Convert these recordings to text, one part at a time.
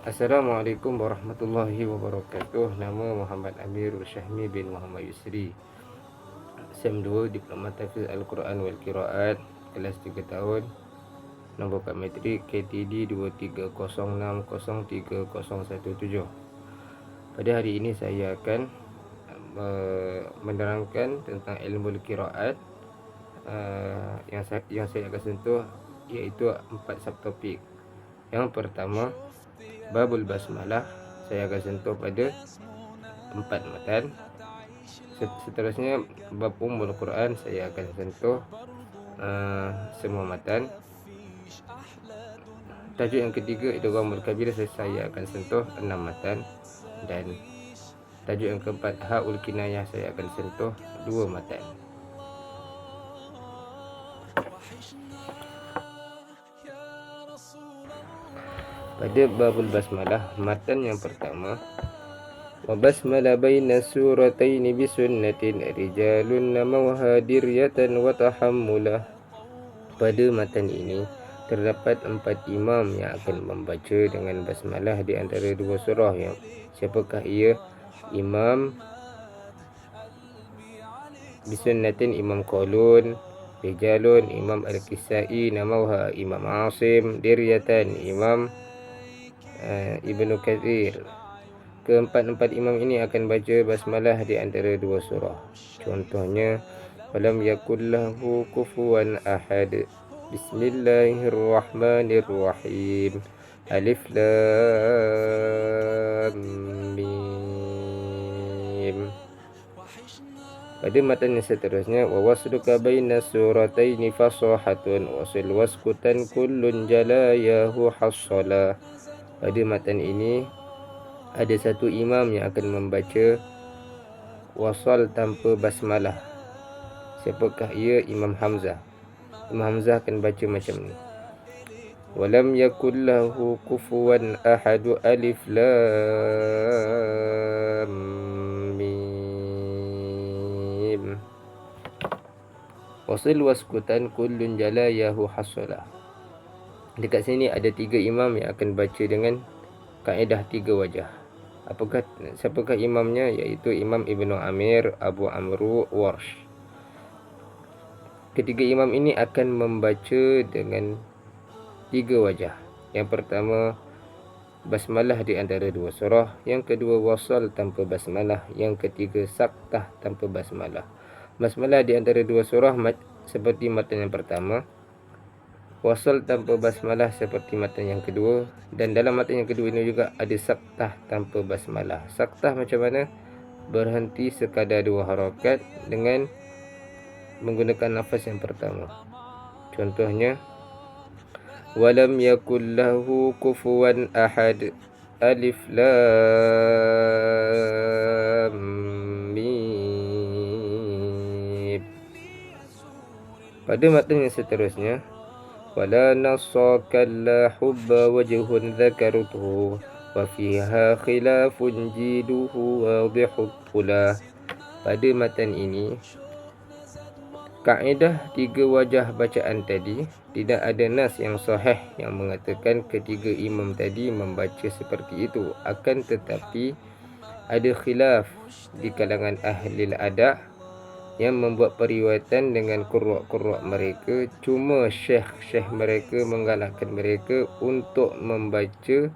Assalamualaikum warahmatullahi wabarakatuh. Nama Muhammad Amirul Syahmi bin Muhammad Yusri. SEM 2 Diploma Tahfiz Al-Quran wal Qiraat, kelas 3 tahun. Nombor kad metrik KTD 23060317. Pada hari ini saya akan menerangkan tentang ilmu qiraat yang saya akan sentuh, iaitu 4 subtopik. Yang pertama, Babul Basmalah, saya akan sentuh pada 4 matan. Seterusnya, bab Ummul Quran, saya akan sentuh semua matan. Tajuk yang ketiga, Idghamul Kabir, saya akan sentuh 6 matan. Dan tajuk yang keempat, Haul Kinayah, saya akan sentuh 2 matan. Pada Babul Basmalah, matan yang pertama, wa basmala baina surataini bisunnatin rijalun namawha diryatan wa tahammulah. Pada matan ini terdapat 4 imam yang akan membaca dengan basmalah di antara 2 surah. Yang siapakah ia? Imam bisunnatin, Imam Qalun. Rijalun, Imam Al-Kisai, namawha Imam Asim. Diryatan, Imam Ibnu Katsir. Keempat-empat imam ini akan baca basmalah di antara 2 surah. Contohnya, walam yakullahu kufuwan ahad. Bismillahirrahmanirrahim. Alif lam mim. Pada matan yang seterusnya, wa wasduka baina surataini fasahatun wasil waskutan kullun jalayahu hassala. Pada matan ini ada 1 imam yang akan membaca wasal tanpa basmalah. Siapakah ia? Imam Hamzah. Imam Hamzah akan baca macam ni. Walam yakullahu kufuwan ahadu alif lam mim. Wasil waskutan kullun jalayahu hasalah. Dekat sini ada 3 imam yang akan baca dengan kaedah 3 wajah. Siapakah imamnya? Iaitu Imam Ibnu Amir, Abu Amru, Warsh. Ketiga imam ini akan membaca dengan 3 wajah. Yang pertama, basmalah di antara 2 surah. Yang kedua, wasal tanpa basmalah. Yang ketiga, saktah tanpa basmalah. Basmalah di antara 2 surah seperti matan yang pertama. Wasal tanpa basmalah seperti matan yang kedua. Dan dalam matan yang kedua ini juga ada saktah tanpa basmalah. Saktah macam mana? Berhenti sekadar 2 harakat dengan menggunakan nafas yang pertama. Contohnya, walam yakullahu kufuwan ahad. Alif lam mim. Pada matan yang seterusnya, wala nasakalla hubba wajhun dzakartuhu wa fiha khilafun jiduhu wadihut pula. Pada matan ini, kaedah 3 wajah bacaan tadi, tidak ada nas yang sahih yang mengatakan ketiga imam tadi membaca seperti itu. Akan tetapi ada khilaf di kalangan ahli adab yang membuat periwayatan dengan qurra' mereka. Cuma syekh mereka menggalakkan mereka untuk membaca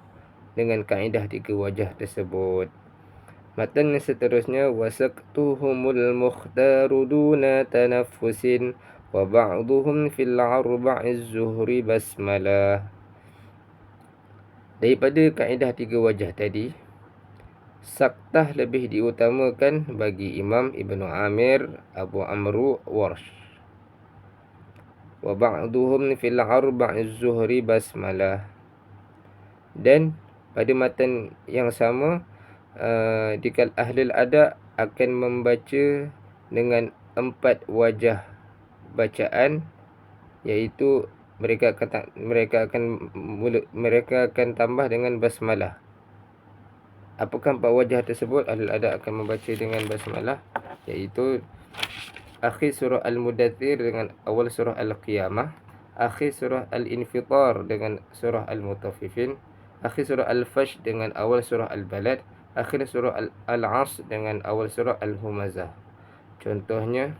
dengan kaedah 3 wajah tersebut. Matan yang seterusnya, wasaktuhumul mukhtaru duna tanaffusin wa ba'duhum fil arba'iz zuhri basmalah. Daripada kaedah 3 wajah tadi, saktah lebih diutamakan bagi Imam Ibnu Amir, Abu Amru, Warsh. Wa ba'duhum fil arba'iz zuhri basmalah. Dan pada matan yang sama, ahli adab akan membaca dengan 4 wajah bacaan, iaitu mereka akan tambah dengan basmalah. Apakah 4 wajah tersebut? Ahli adab akan membaca dengan basmalah, iaitu akhir surah Al-Mudaththir dengan awal surah Al-Qiyamah, akhir surah Al-Infitar dengan surah Al-Mutaffifin, akhir surah Al-Fajr dengan awal surah Al-Balad, akhir surah Al-Asr dengan awal surah Al-Humazah. Contohnya,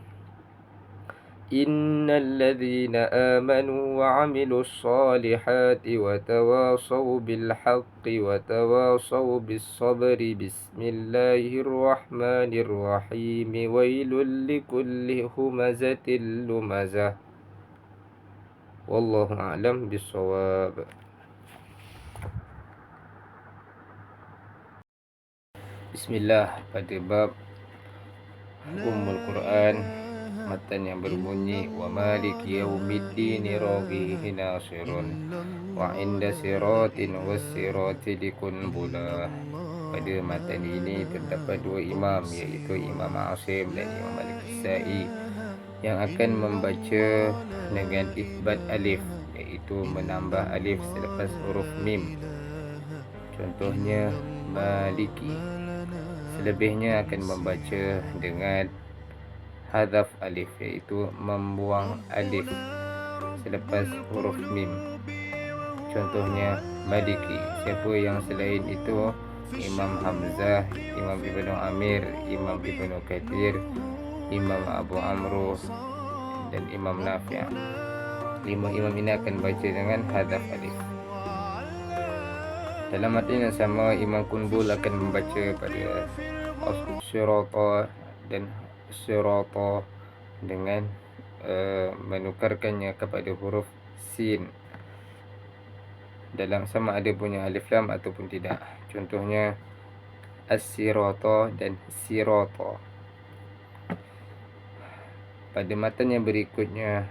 Innal ladzina amanu wa 'amilus solihati wa tawasaw bil haqqi wa tawasaw bis sabri. Bismillahirrahmanirrahim. Wailul likulli humazatil lumazah. Wallahu a'lam bissawab. Bismillah, pada bab Ummul Quran, matan yang berbunyi wa maliki yaumiddin raghihi nasirun wa inda siratin wassirati likunbula. Pada matan ini terdapat dua imam, iaitu Imam Asim dan Imam Al-Kisai, yang akan membaca dengan isbat alif, iaitu menambah alif selepas huruf mim. Contohnya maliki. Selebihnya akan membaca dengan hadaf alif, iaitu membuang alif selepas huruf mim. Contohnya maliki. Siapa yang selain itu? Imam Hamzah, Imam Ibnu Amir, Imam Ibnu Katsir, Imam Abu Amru dan Imam Nafi'. 5 imam ini akan baca dengan hadaf alif. Dalam matan yang sama, Imam Kunbul akan membaca pada sirata dan sirata dengan menukarkannya kepada huruf sin, dalam sama ada punya alif lam ataupun tidak. Contohnya as-sirata dan sirata. Pada matan yang berikutnya,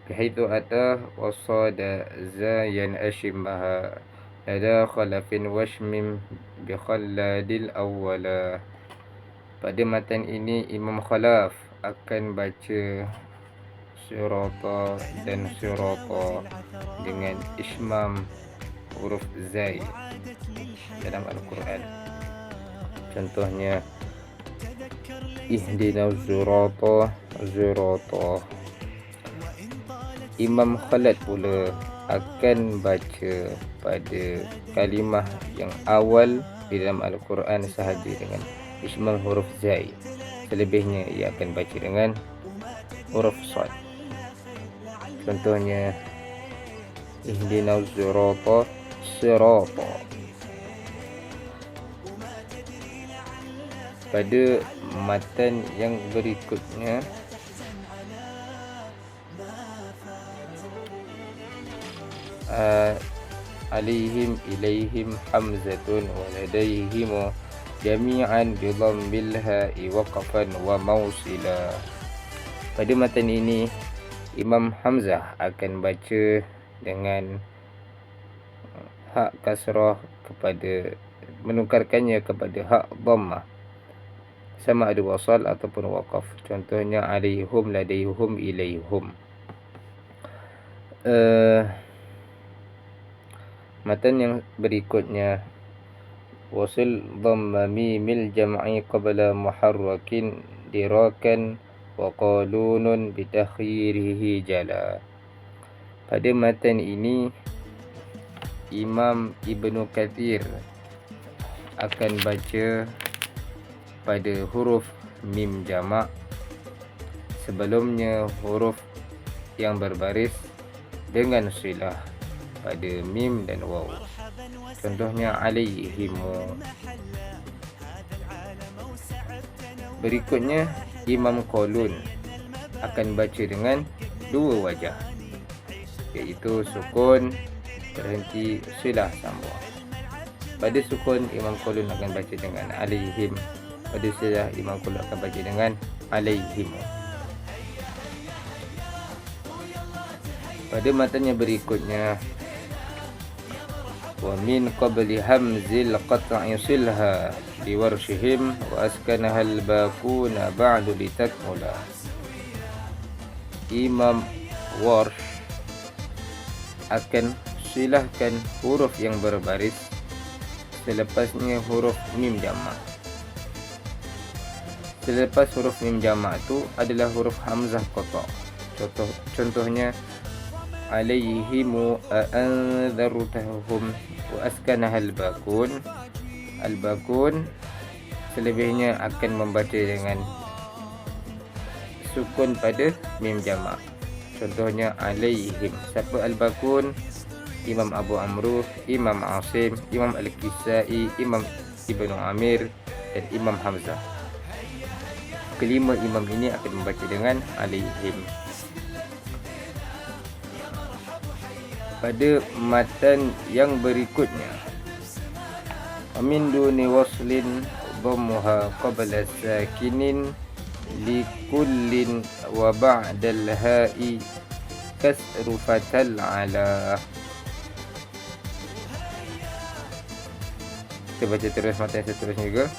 bihaitsu ata wasada zayan ashimbaha lada khalafin washmim bi khalladil awwala. Pada matan ini, Imam Khalaf akan baca sirata dan sirata dengan ismam huruf zai dalam Al-Quran. Contohnya ihdinas sirata zirata. Imam Khalad pula akan baca pada kalimah yang awal di dalam Al-Quran sahaja dengan ismam huruf zai. Selebihnya ia akan baca dengan huruf sad. Contohnya ihdinas sirata sirata. Pada matan yang berikutnya, alaihim ilaihim hamzatun wa ladaihim jami'an bi dhammil ha'i waqafan wa mausila. Pada matan ini, Imam Hamzah akan baca dengan hak kasrah kepada menukarkannya kepada hak dhammah, sama ada wasal ataupun waqaf. Contohnya alaihum ladaihum ilaihum. Matan yang berikutnya, wasil dhamma mimil jam'i qabla muharrakin dirakan wa qalunun bitakhirihi jala. Pada matan ini, Imam Ibnu Katsir akan baca pada huruf mim jamak sebelumnya huruf yang berbaris dengan silah pada mim dan waw. Contohnya alaihimu. Berikutnya, Imam Qalun akan baca dengan dua wajah, iaitu sukun berhenti silah sambung. Pada sukun, Imam Qalun akan baca dengan alaihim. Pada silah, Imam Qalun akan baca dengan alaihimu. Pada matanya berikutnya, wa min qabli hamzil qat'i silha liwarshihim wa askanaha al-baquna ba'du litakmula. Imam Warsh akan silahkan huruf yang berbaris selepasnya huruf mim jamak. Selepas huruf mim jamak itu adalah huruf hamzah qata'. Contohnya alaihimu a'anzartahum Wa askanaha al-bakun. Al-bakun selebihnya akan membaca dengan sukun pada mim jamak. Contohnya alaihim. Siapa al-bakun? Imam Abu Amru, Imam Asim, Imam Al-Kisai, Imam Ibnu Amir dan Imam Hamzah. Kelima imam ini akan membaca dengan alaihim. Pada matan yang berikutnya, min duni waslin dhammuha qabla sakinin likullin wa ba'dal ha'i kasru fatal ala. Kita baca terus matan seterusnya juga.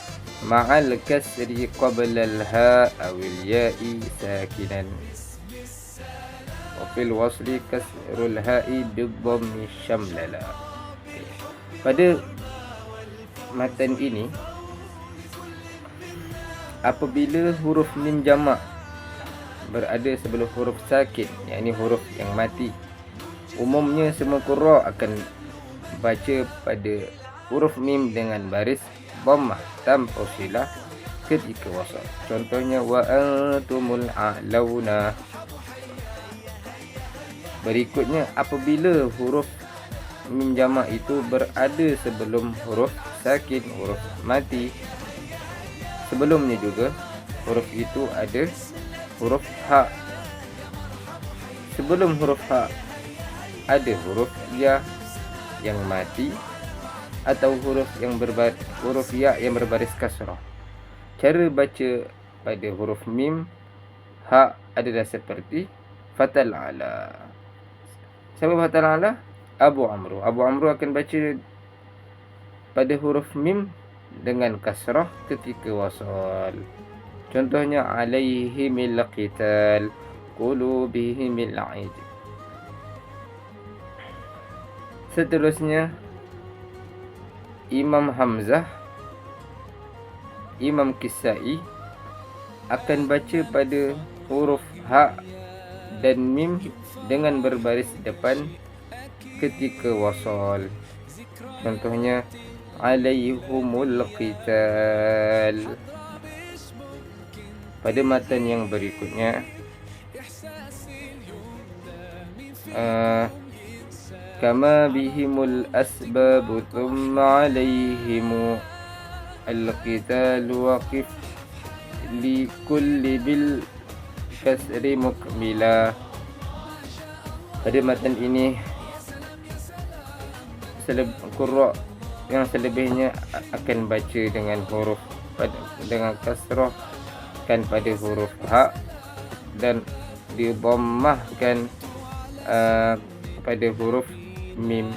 Ma'al kasri qabla al-ha' awil ya'i sakinan wa fil wasli kasrul ha'i bidhammi syamlala. Pada matan ini, apabila huruf mim jamak berada sebelum huruf sakit, yakni huruf yang mati, umumnya semua qurra akan baca pada huruf mim dengan baris dhammah tanpa silah ketika wasal. Contohnya wa antumul a'launa. Berikutnya, apabila huruf mim jamak itu berada sebelum huruf sakin, huruf mati, sebelumnya juga huruf itu ada huruf ha. Sebelum huruf ha ada huruf ya yang mati atau huruf ya yang berbaris kasrah. Cara baca pada huruf mim ha adalah seperti fatal ala. Siapa fatal ala? Abu Amru. Abu Amru akan baca pada huruf mim dengan kasrah ketika wasal. Contohnya alaihimil qital, qulubihimil aid. Seterusnya, Imam Hamzah, Imam Kisai akan baca pada huruf ha dan mim dengan berbaris depan ketika wasal. Contohnya alaihumul qital. Pada matan yang berikutnya, kama bihimul asbabu thumma alaihimu al-qitalu waqif likulli bil kasri mukmila. Pada matan ini, qurra yang selebihnya akan baca dengan huruf dengan kasrah kan pada huruf ha dan didhammahkan pada huruf mim.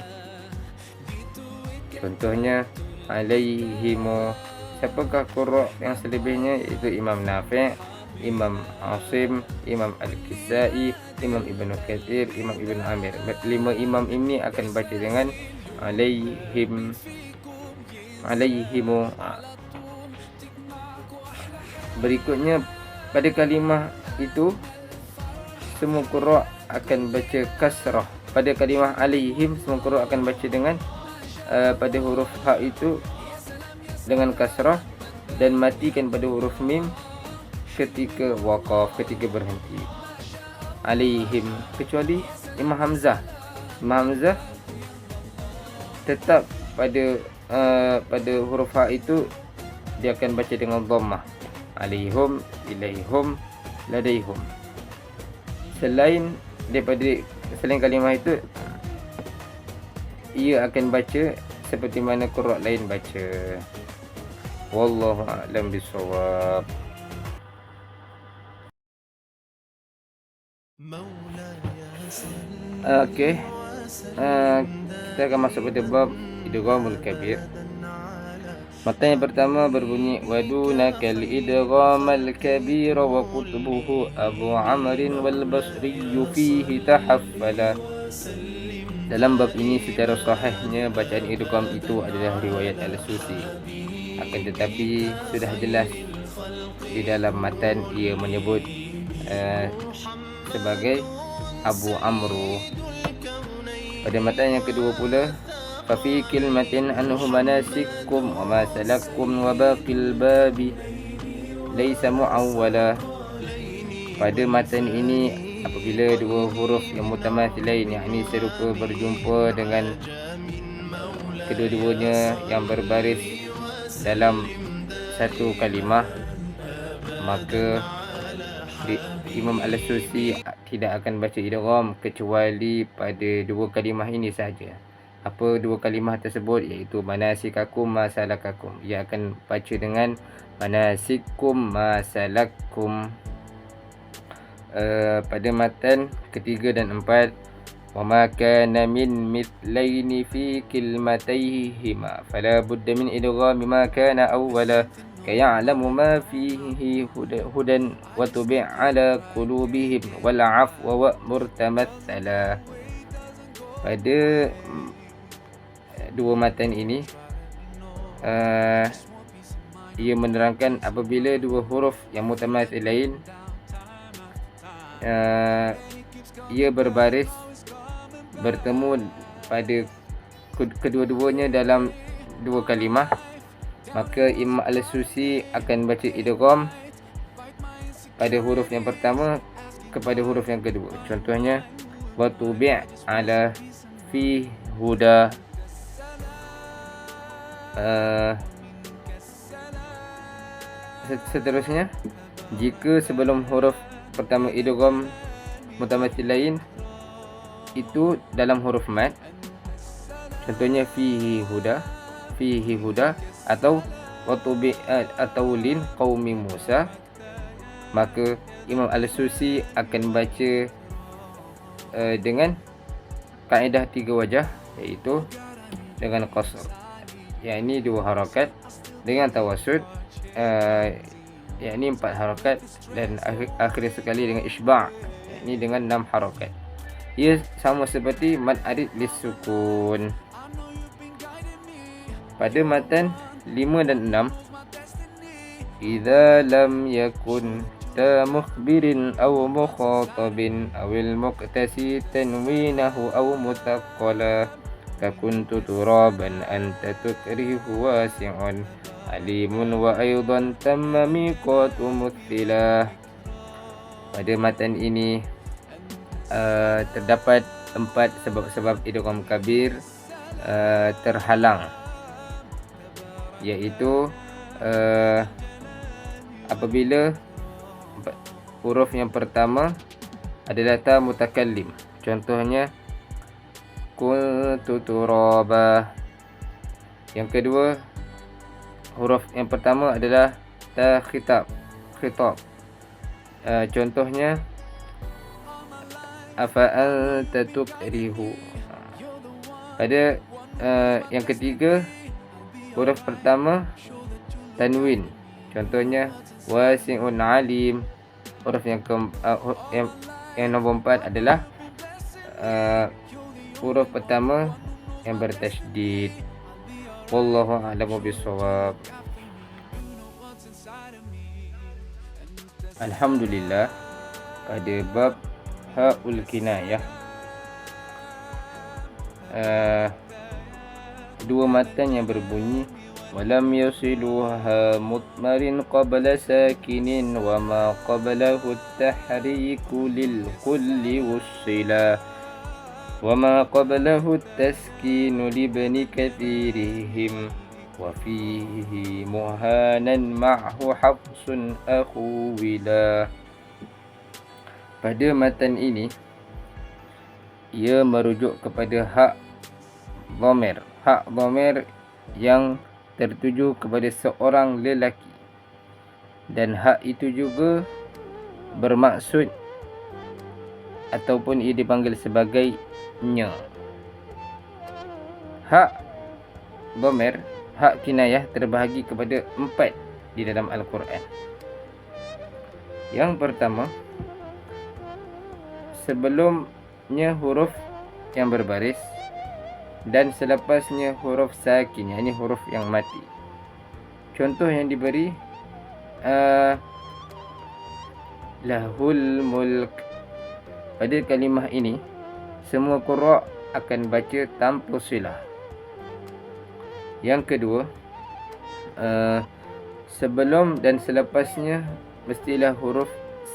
Contohnya alaihimu. Siapakah qurra yang selebihnya? Iaitu Imam Nafi', Imam Asim, Imam Al-Kisai, Imam Ibnu Katsir, Imam Ibnu Amir. 5 imam ini akan baca dengan alaihim, alaihimu. Berikutnya, pada kalimah itu semua qurra akan baca kasrah. Pada kalimah alaihim, semua qurra akan baca dengan pada huruf ha itu dengan kasrah dan matikan pada huruf mim ketika waqaf, ketika berhenti. Alaihim, kecuali Imam Hamzah. Imam Hamzah tetap pada huruf ha itu dia akan baca dengan dhammah. Alaihum, ilaihum, ladaihum. Selain kalimah itu, ia akan baca seperti mana qurra lain baca. Wallahu a'lam bissawab. Okey. Kita akan masuk pada bab idghamul kabir. Matan yang pertama berbunyi wadunakal idghamal kabir wa qutbuhu Abu Amrin wal Basri fihi tahaffala. Dalam bab ini secara sahihnya bacaan idgham itu adalah riwayat Al-Susi. Akan tetapi sudah jelas di dalam matan ia menyebut sebagai Abu Amru. Pada matan yang kedua pula ففي كلمة أنه مناسككم وما سلككم وباقي الباب ليس معولا. Pada matan ini, apabila dua huruf yang mutamathilain, yakni serupa berjumpa dengan kedua-duanya yang berbaris dalam satu kalimah, maka Imam Al-Susi tidak akan baca idgham kecuali pada dua kalimah ini sahaja. Apa dua kalimah tersebut? Iaitu manasikakum masalakakum. Ia akan baca dengan manasikum masalakum. Pada matan ketiga dan empat, wa ma kana min mithlaini fi kilmatayhima fala budda min idghami ma kana awwala kaya'lamu ma fihi hudan wa tubi' ala qulubihim wal 'afwa wa murtamathala. Pada dua matan ini, ia menerangkan apabila dua huruf yang mutamathilain ia berbaris bertemu pada kedua-duanya dalam dua kalimah, maka Imam Al-Susi akan baca idgham pada huruf yang pertama kepada huruf yang kedua. Contohnya, wa tubi' ala fi huda. Seterusnya, jika sebelum huruf pertama idgham mutamathilain itu dalam huruf mad, contohnya fihi huda atau watubi'at atau lin qaumi Musa, maka Imam Al-Susi akan baca dengan kaedah tiga wajah, iaitu dengan qasr, yakni dua harakat, dengan tawassud, yakni 4 harakat, dan akhir sekali dengan isba', yakni dengan 6 harakat. Ia sama seperti mad arid lisukun. Pada matan 5 dan 6, idza lam yakun ta mukhbirin aw mukhatabin awil muqtasi tanwinahu aw mutaqqala kakuntu turaban anta tukrihu wasi'un alimun wa aidan tamma miqatu muthila. Pada matan ini terdapat 4 sebab-sebab idgham kabir terhalang, iaitu apabila huruf yang pertama adalah ta mutakallim. Contohnya, kuntu turaba. Yang kedua, huruf yang pertama adalah ta khitab. Contohnya, afa anta tukrihu. Pada yang ketiga, huruf pertama tanwin. Contohnya, wasi'un alim. Huruf yang nombor 4 adalah huruf pertama yang bertasydid. Wallahu a'lamu bissawab. Alhamdulillah, pada bab ha'ul kinayah, dua matan yang berbunyi walam yasiluha mutmarin qabla sakinin wa ma qablahu at-tahriku lil kulli wussila wa ma qablahu at-taskinu li bani kathirihim wa fihi muhanan ma'hu hafsun akhu wila. Pada matan ini, ia merujuk kepada hak dhamir yang tertuju kepada seorang lelaki, dan hak itu juga bermaksud ataupun ia dipanggil sebagai nya. Hak dhamir, hak kinayah terbahagi kepada 4 di dalam Al-Quran. Yang pertama, sebelumnya huruf yang berbaris dan selepasnya huruf sakin, yakni huruf yang mati. Contoh yang diberi, lahul mulk. Pada kalimah ini, semua qurra akan baca tanpa silah. Yang kedua, sebelum dan selepasnya mestilah huruf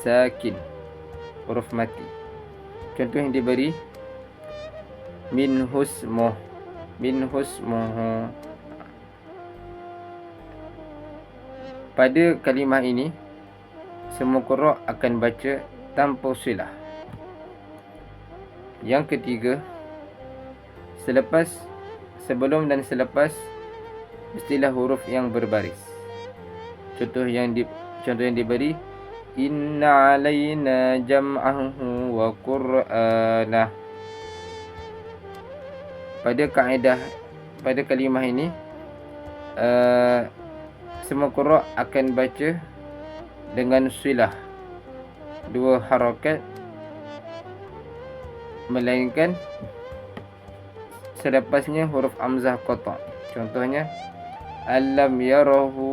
sakin, huruf mati. Contoh yang diberi, min husmuh, min husmuhu. Pada kalimah ini, semua qurra akan baca tanpa silah. Yang ketiga, sebelum dan selepas mestilah huruf yang berbaris. Contoh yang diberi, inna alaina jam'ahu wa qur'anah. Pada kalimah ini, semua qurra akan baca dengan silah, 2 harakat, melainkan selepasnya huruf hamzah qata'. Contohnya, alam yarahu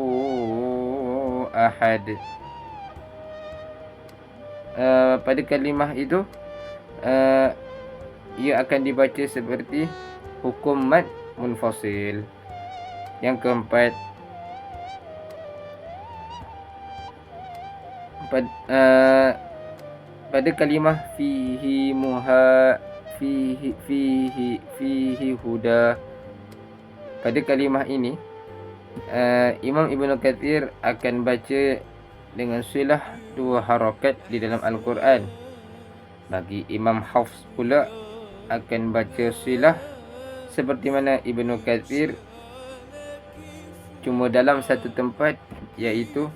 ahad. Pada kalimah itu, ia akan dibaca seperti hukum mad munfasil. Yang keempat, pada kalimah fihi muha, fihi huda. Pada kalimah ini, Imam Ibnu Katsir akan baca dengan silah 2 harakat di dalam Al-Quran. Bagi Imam Hafs pula akan baca silah seperti mana Ibnu Katsir, cuma dalam satu tempat, iaitu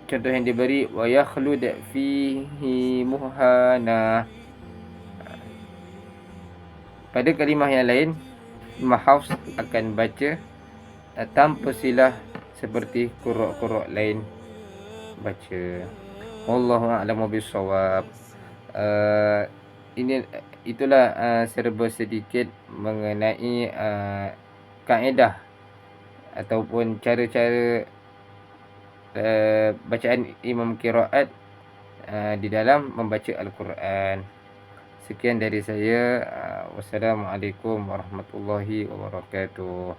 contoh yang diberi, wa yakhlud fihi muhana. Pada kalimah yang lain, Imam Hafs akan baca tanpa silah seperti qurra' lain baca. Wallahu a'lamu bissawab. Itulah serba sedikit mengenai kaedah ataupun cara-cara bacaan imam qiraat di dalam membaca Al-Quran. Sekian dari saya. Wassalamualaikum warahmatullahi wabarakatuh.